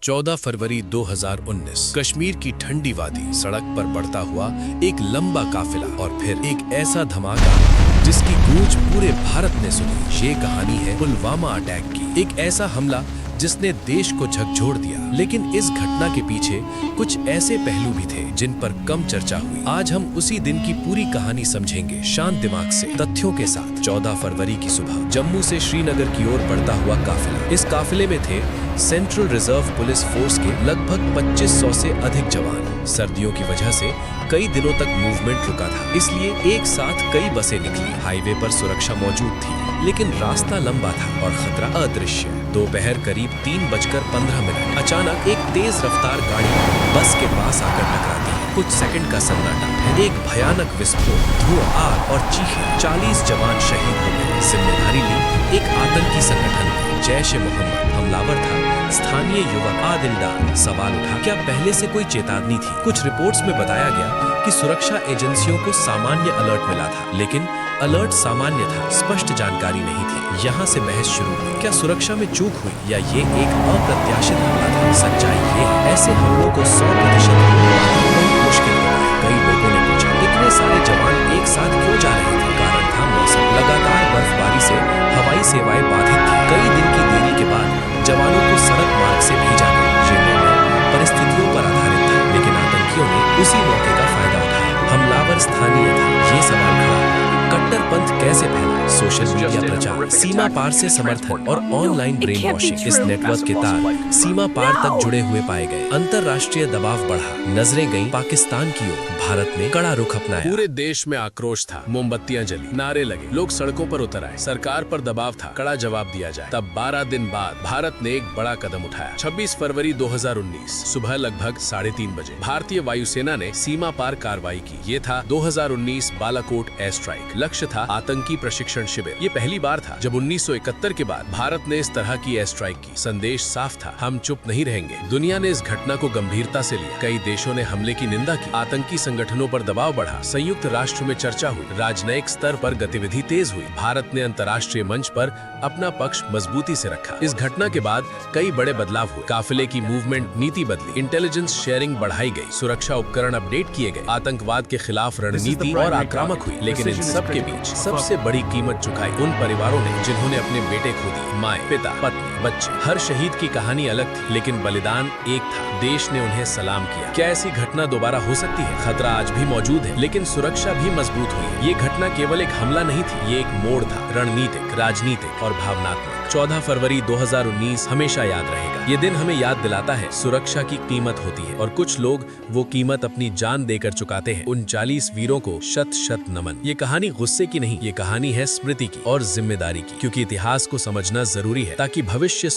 14 फरवरी 2019 कश्मीर की ठंडी वादी, सड़क पर बढ़ता हुआ एक लंबा काफिला और फिर एक ऐसा धमाका जिसकी गूंज पूरे भारत ने सुनी। ये कहानी है पुलवामा अटैक की। एक ऐसा हमला जिसने देश को झकझोर दिया। लेकिन इस घटना के पीछे कुछ ऐसे पहलू भी थे जिन पर कम चर्चा हुई। आज हम उसी दिन की पूरी कहानी समझेंगे, शांत दिमाग से, तथ्यों के साथ। 14 फरवरी की सुबह जम्मू से श्रीनगर की ओर बढ़ता हुआ काफिला। इस काफिले में थे सेंट्रल रिजर्व पुलिस फोर्स के लगभग 2500 से अधिक जवान। सर्दियों की वजह से कई दिनों तक मूवमेंट रुका था, इसलिए एक साथ कई बसें निकली। हाईवे पर सुरक्षा मौजूद थी, लेकिन रास्ता लंबा था और खतरा अदृश्य। दोपहर करीब 3:15 अचानक एक तेज रफ्तार गाड़ी बस के पास आकर टकराती है। कुछ सेकंड का सन्नाटा, एक भयानक विस्फोट, धुआं, आग और चीखें। 40 जवान शहीद हो गए। जिम्मेदारी ली एक आतंकी संगठन की, जैश-ए-मोहम्मद। हमलावर था स्थानीय युवक आदिल डार। सवाल उठा, क्या पहले से कोई चेतावनी थी? कुछ रिपोर्ट्स में बताया गया कि सुरक्षा एजेंसियों को सामान्य अलर्ट मिला था, लेकिन अलर्ट सामान्य था, स्पष्ट जानकारी नहीं थी। यहाँ से बहस शुरू हुई, क्या सुरक्षा में चूक हुई या ये एक अप्रत्याशित हमला था? सच्चाई ये है, ऐसे हमलों को 100% बहुत मुश्किल होता है। कई लोगों ने पूछा, इतने सारे जवान एक साथ क्यों जा रहे थे? कारण था मौसम। लगातार बर्फबारी से हवाई सेवाएं बाधित थी। कई दिन की देरी के बाद जवानों को सड़क मार्ग से भेजा गया। ये निर्णय परिस्थितियों पर आधारित था, लेकिन आतंकियों ने उसी मौके का फायदा उठाया। हमलावर स्थानीय था, ये सवाल खड़ा हुआ। कट्टरपंथ कैसे फैला? सोशल मीडिया प्रचार, सीमा पार से समर्थन और ऑनलाइन ब्रेन वॉशिंग। इस नेटवर्क के तार सीमा पार तक जुड़े हुए पाए गए। अंतर्राष्ट्रीय दबाव बढ़ा, नजरें गईं पाकिस्तान की ओर। भारत ने कड़ा रुख अपनाया। पूरे देश में आक्रोश था, मोमबत्तियां जली, नारे लगे, लोग सड़कों पर उतर आए। सरकार पर दबाव था, कड़ा जवाब दिया जाए। तब 12 दिन बाद भारत ने एक बड़ा कदम उठाया। 26 फरवरी 2019 सुबह लगभग 3:30 बजे भारतीय वायुसेना ने सीमा पार कार्रवाई की। ये था 2019 बालाकोट एयर स्ट्राइक। लक्ष्य था आतंकी प्रशिक्षण शिविर। ये पहली बार था जब 1971 के बाद भारत ने इस तरह की एयर स्ट्राइक की। संदेश साफ था, हम चुप नहीं रहेंगे। दुनिया ने इस घटना को गंभीरता से लिया। कई देशों ने हमले की निंदा की। आतंकी संगठनों पर दबाव बढ़ा। संयुक्त राष्ट्र में चर्चा हुई। राजनयिक स्तर पर गतिविधि तेज हुई। भारत ने अंतर्राष्ट्रीय मंच पर अपना पक्ष मजबूती से रखा। इस घटना के बाद कई बड़े बदलाव हुए। काफिले की मूवमेंट नीति बदली, इंटेलिजेंस शेयरिंग बढ़ाई गई, सुरक्षा उपकरण अपडेट किए गए, आतंकवाद के खिलाफ रणनीति और आक्रामक हुई। लेकिन इन सब के बीच सबसे बड़ी कीमत चुकाई उन परिवारों ने जिन्होंने अपने बेटे खो दिए। माए, पिता, पत्नी, बच्चे। हर शहीद की कहानी अलग थी, लेकिन बलिदान एक था। देश ने उन्हें सलाम किया। क्या ऐसी घटना दोबारा हो सकती है? खतरा आज भी मौजूद है, लेकिन सुरक्षा भी मजबूत हुई। ये घटना केवल एक हमला नहीं थी, ये एक मोड़ था, रणनीतिक, राजनीतिक और भावनात्मक। 14 फरवरी 2019 हमेशा याद रहेगा। ये दिन हमें याद दिलाता है, सुरक्षा की कीमत होती है और कुछ लोग वो कीमत अपनी जान देकर चुकाते हैं। उन 40 वीरों को शत शत नमन। ये कहानी गुस्से की नहीं, ये कहानी है स्मृति की और जिम्मेदारी की, क्योंकि इतिहास को समझना जरूरी है ताकि भविष्य